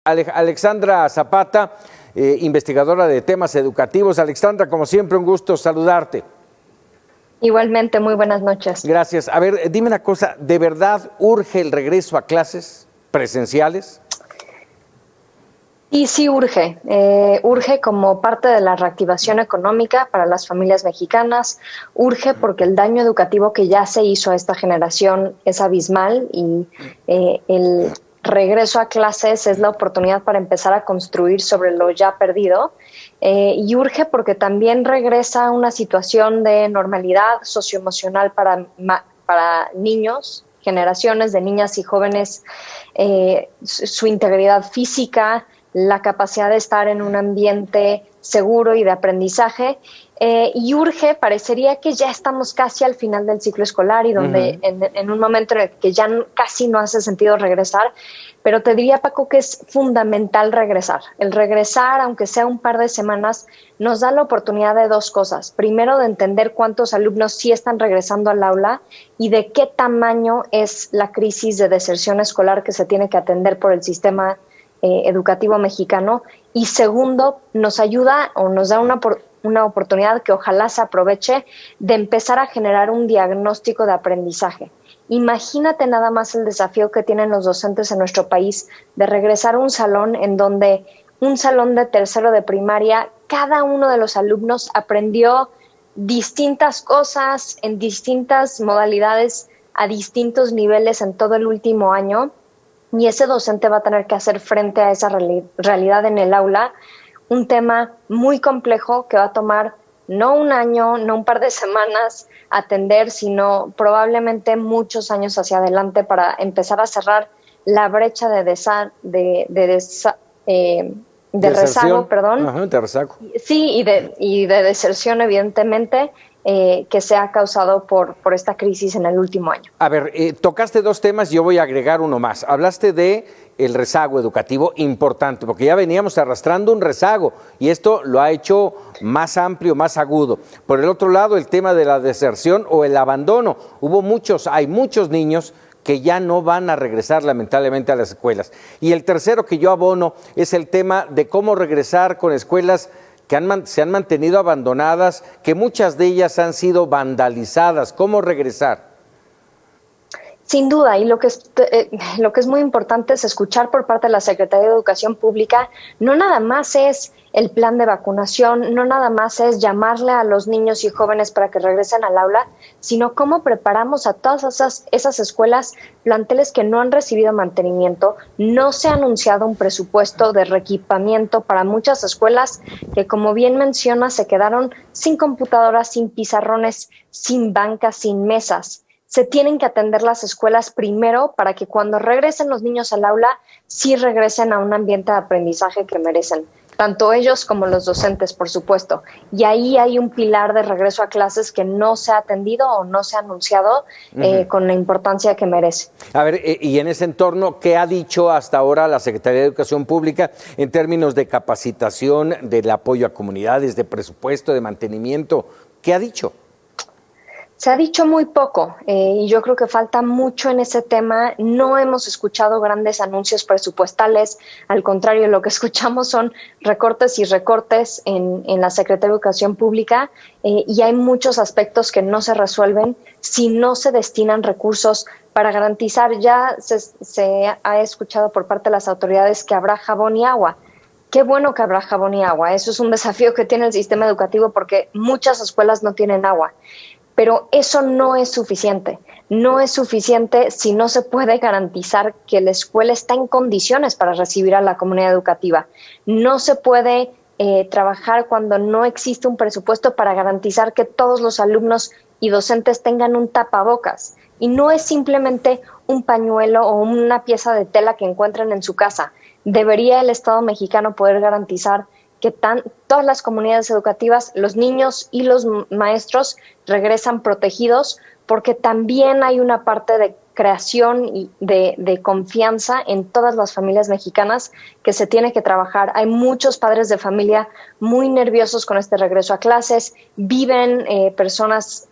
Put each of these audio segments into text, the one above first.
Alexandra Zapata, investigadora de temas educativos. Alexandra, como siempre, un gusto saludarte. Igualmente, muy buenas noches. Gracias. A ver, dime una cosa, ¿de verdad urge el regreso a clases presenciales? Y sí urge, urge como parte de la reactivación económica para las familias mexicanas, urge porque el daño educativo que ya se hizo a esta generación es abismal y el regreso a clases es la oportunidad para empezar a construir sobre lo ya perdido. Y urge porque también regresa una situación de normalidad socioemocional para niños, generaciones de niñas y jóvenes, su integridad física, la capacidad de estar en un ambiente seguro y de aprendizaje. Y urge, parecería que ya estamos casi al final del ciclo escolar y donde en un momento en el que ya casi no hace sentido regresar, pero te diría, Paco, que es fundamental regresar. El regresar, aunque sea un par de semanas, nos da la oportunidad de dos cosas. Primero, de entender cuántos alumnos sí están regresando al aula y de qué tamaño es la crisis de deserción escolar que se tiene que atender por el sistema educativo mexicano. Y segundo, nos ayuda o nos da una oportunidad que ojalá se aproveche de empezar a generar un diagnóstico de aprendizaje. Imagínate nada más el desafío que tienen los docentes en nuestro país de regresar a un salón en donde un salón de tercero de primaria, cada uno de los alumnos aprendió distintas cosas en distintas modalidades a distintos niveles en todo el último año, y ese docente va a tener que hacer frente a esa realidad en el aula, un tema muy complejo que va a tomar no un año, no un par de semanas atender, sino probablemente muchos años hacia adelante para empezar a cerrar la brecha de rezago, perdón. Ajá, de rezago. Sí, y de deserción, evidentemente, que se ha causado por esta crisis en el último año. A ver, tocaste dos temas, yo voy a agregar uno más. Hablaste de el rezago educativo, importante, porque ya veníamos arrastrando un rezago y esto lo ha hecho más amplio, más agudo. Por el otro lado, el tema de la deserción o el abandono. Hay muchos niños que ya no van a regresar lamentablemente a las escuelas. Y el tercero que yo abono es el tema de cómo regresar con escuelas que se han mantenido abandonadas, que muchas de ellas han sido vandalizadas. ¿Cómo regresar? Sin duda, y lo que es muy importante es escuchar por parte de la Secretaría de Educación Pública, no nada más es el plan de vacunación, no nada más es llamarle a los niños y jóvenes para que regresen al aula, sino cómo preparamos a todas esas escuelas, planteles que no han recibido mantenimiento. No se ha anunciado un presupuesto de reequipamiento para muchas escuelas que, como bien menciona, se quedaron sin computadoras, sin pizarrones, sin bancas, sin mesas. Se tienen que atender las escuelas primero para que cuando regresen los niños al aula, sí regresen a un ambiente de aprendizaje que merecen, tanto ellos como los docentes, por supuesto. Y ahí hay un pilar de regreso a clases que no se ha atendido o no se ha anunciado con la importancia que merece. A ver, y en ese entorno, ¿qué ha dicho hasta ahora la Secretaría de Educación Pública en términos de capacitación, del apoyo a comunidades, de presupuesto, de mantenimiento? ¿Qué ha dicho? Se ha dicho muy poco y yo creo que falta mucho en ese tema. No hemos escuchado grandes anuncios presupuestales, al contrario, lo que escuchamos son recortes y recortes en la Secretaría de Educación Pública y hay muchos aspectos que no se resuelven si no se destinan recursos para garantizar. Ya se ha escuchado por parte de las autoridades que habrá jabón y agua. Qué bueno que habrá jabón y agua, eso es un desafío que tiene el sistema educativo porque muchas escuelas no tienen agua. Pero eso no es suficiente. No es suficiente si no se puede garantizar que la escuela está en condiciones para recibir a la comunidad educativa. No se puede trabajar cuando no existe un presupuesto para garantizar que todos los alumnos y docentes tengan un tapabocas. Y no es simplemente un pañuelo o una pieza de tela que encuentren en su casa. Debería el Estado mexicano poder garantizar que todas las comunidades educativas, los niños y los maestros regresan protegidos, porque también hay una parte de creación y de confianza en todas las familias mexicanas que se tiene que trabajar. Hay muchos padres de familia muy nerviosos con este regreso a clases, viven personas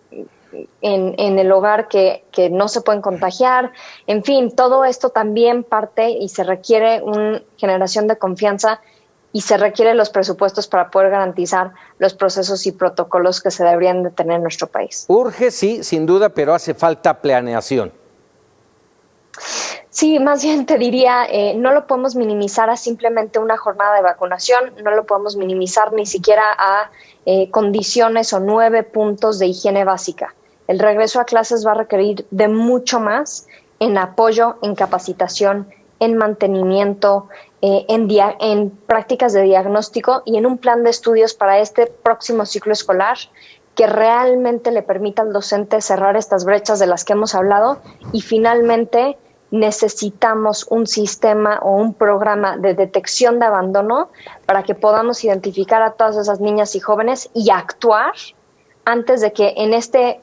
en el hogar que no se pueden contagiar. En fin, todo esto también parte y se requiere una generación de confianza y se requieren los presupuestos para poder garantizar los procesos y protocolos que se deberían de tener en nuestro país. Urge, sí, sin duda, pero hace falta planeación. Sí, más bien te diría, no lo podemos minimizar a simplemente una jornada de vacunación, no lo podemos minimizar ni siquiera a condiciones o 9 puntos de higiene básica. El regreso a clases va a requerir de mucho más en apoyo, en capacitación, en mantenimiento, en prácticas de diagnóstico y en un plan de estudios para este próximo ciclo escolar que realmente le permita al docente cerrar estas brechas de las que hemos hablado y finalmente necesitamos un sistema o un programa de detección de abandono para que podamos identificar a todas esas niñas y jóvenes y actuar antes de que en este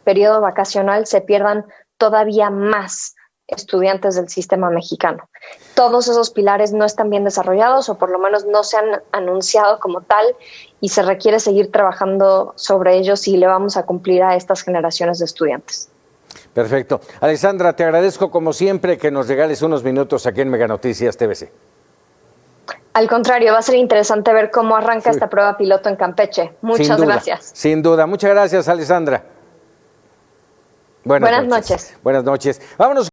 periodo vacacional se pierdan todavía más estudiantes del sistema mexicano. Todos esos pilares no están bien desarrollados o por lo menos no se han anunciado como tal y se requiere seguir trabajando sobre ellos y le vamos a cumplir a estas generaciones de estudiantes. Perfecto. Alexandra, te agradezco como siempre que nos regales unos minutos aquí en Mega Noticias TVC. Al contrario, va a ser interesante ver cómo arranca esta prueba piloto en Campeche. Muchas gracias. Sin duda. Muchas gracias, Alexandra. Buenas noches. Buenas noches. Buenas noches. Vámonos.